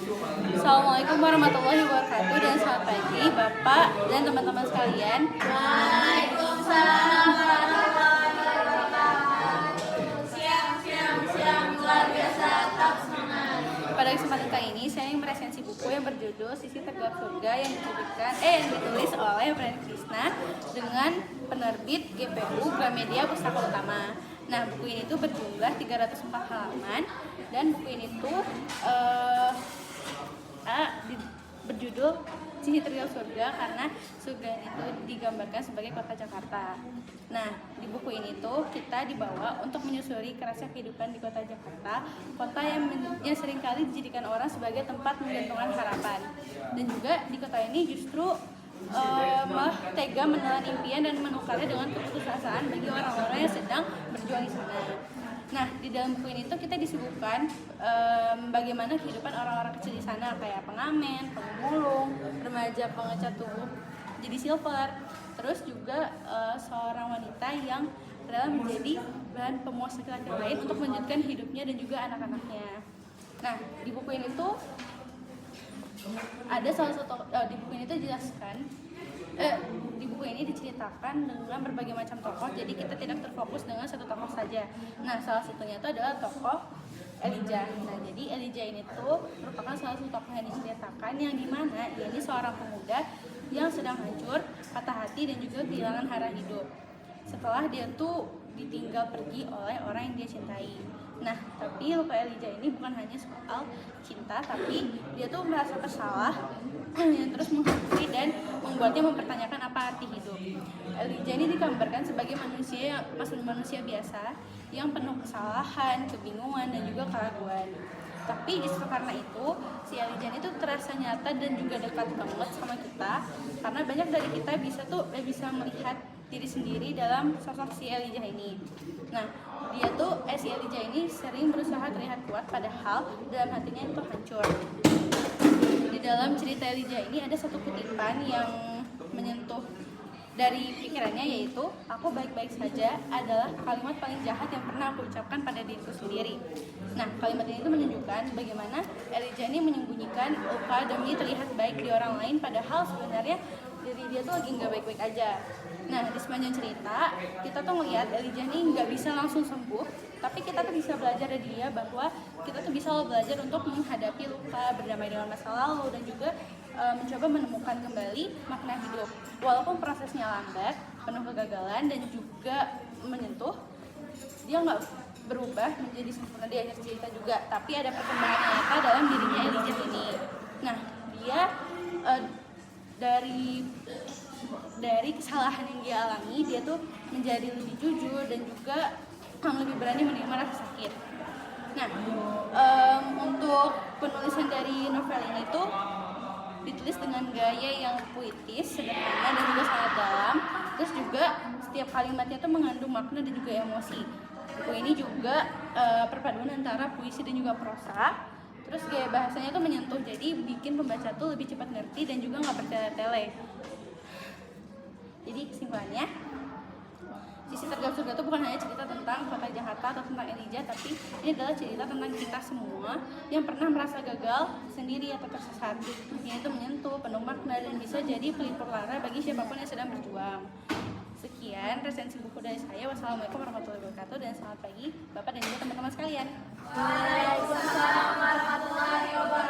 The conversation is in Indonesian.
Assalamualaikum warahmatullahi wabarakatuh dan selamat pagi Bapak dan teman-teman sekalian. Waalaikumsalam warahmatullahi wabarakatuh. Siang luar biasa, tetap semangat. Pada kesempatan kali ini saya ingin meresensi buku yang berjudul Sisi Tergelap Surga yang ditulis oleh Brand Krishna dengan penerbit GPU Gramedia Pustaka Utama. Nah, buku ini tuh berjumlah 304 halaman dan buku ini tuh berjudul Sisi Tergelap Surga karena surga itu digambarkan sebagai kota Jakarta. Nah, di buku ini tuh kita dibawa untuk menyusuri kerasnya kehidupan di kota Jakarta, kota yang seringkali dijadikan orang sebagai tempat menggantungkan harapan. Dan juga di kota ini justru malah tega menelan impian dan menukarnya dengan keputusasaan bagi orang-orang yang sedang berjuang di sana. Nah, di dalam buku ini tuh kita disuguhkan bagaimana kehidupan orang-orang kecil di sana, kayak pengamen, pemulung, remaja pengecat tubuh jadi silver, terus juga seorang wanita yang rela menjadi bahan pemuas laki-laki lain untuk melanjutkan hidupnya dan juga anak-anaknya. Nah, di buku ini tuh ada salah satu di buku ini tuh jelaskan di buku ini diceritakan dengan berbagai macam tokoh, jadi kita tidak terfokus dengan satu tokoh saja. Nah, salah satunya itu adalah tokoh Elijah. Nah, jadi Elijah ini tuh merupakan salah satu tokoh yang diceritakan yang dimana dia ini seorang pemuda yang sedang hancur, patah hati dan juga kehilangan arah hidup. Setelah dia tuh ditinggal pergi oleh orang yang dia cintai. Nah, tapi luka Elijah ini bukan hanya soal cinta, tapi dia tuh merasa bersalah yang terus menghantui dan membuatnya mempertanyakan apa arti hidup. Elijah ini digambarkan sebagai manusia biasa yang penuh kesalahan, kebingungan dan juga keraguan. Tapi justru karena itu, si Elijah itu terasa nyata dan juga dekat banget sama kita, karena banyak dari kita bisa melihat diri sendiri dalam sosok si Elijah ini. Nah, si Elijah ini sering berusaha terlihat kuat, padahal dalam hatinya itu hancur. Di dalam cerita Elijah ini ada satu kutipan yang menyentuh dari pikirannya, yaitu aku baik-baik saja adalah kalimat paling jahat yang pernah aku ucapkan pada diriku sendiri. Nah, kalimat ini itu menunjukkan bagaimana Elijah ini menyembunyikan luka demi terlihat baik di orang lain, padahal sebenarnya diri dia tuh lagi nggak baik-baik aja. Nah, di sepanjang cerita kita tuh ngelihat Elijah ini nggak bisa langsung sembuh, tapi kita tuh bisa belajar dari dia bahwa kita tuh bisa belajar untuk menghadapi luka, berdamai dengan masa lalu, dan juga mencoba menemukan kembali makna hidup. Walaupun prosesnya lambat, penuh kegagalan dan juga menyentuh, dia nggak berubah menjadi sempurna di akhir cerita juga, tapi ada perkembangan nyata dalam dirinya Elijah ini. Nah, dia dari kesalahan yang dia alami, dia tuh menjadi lebih jujur dan juga lebih berani menerima rasa sakit. Nah, untuk penulisan dari novel ini tuh ditulis dengan gaya yang puitis, sederhana dan juga sangat dalam. Terus juga setiap kalimatnya tuh mengandung makna dan juga emosi. Buku ini juga perpaduan antara puisi dan juga prosa. Terus gaya bahasanya tuh menyentuh, jadi bikin pembaca tuh lebih cepat ngerti dan juga nggak bertele-tele. Jadi kesimpulannya, Sisi Tergelap Surga itu bukan hanya cerita tentang kota Jakarta atau tentang Elijah, tapi ini adalah cerita tentang kita semua yang pernah merasa gagal sendiri atau tersesat. Ini itu menyentuh, penuh makna, dan bisa jadi pelipur lara bagi siapapun yang sedang berjuang. Sekian resensi buku dari saya. Wassalamualaikum warahmatullahi wabarakatuh dan selamat pagi Bapak dan juga teman-teman sekalian. Waalaikumsalam warahmatullahi wabarakatuh.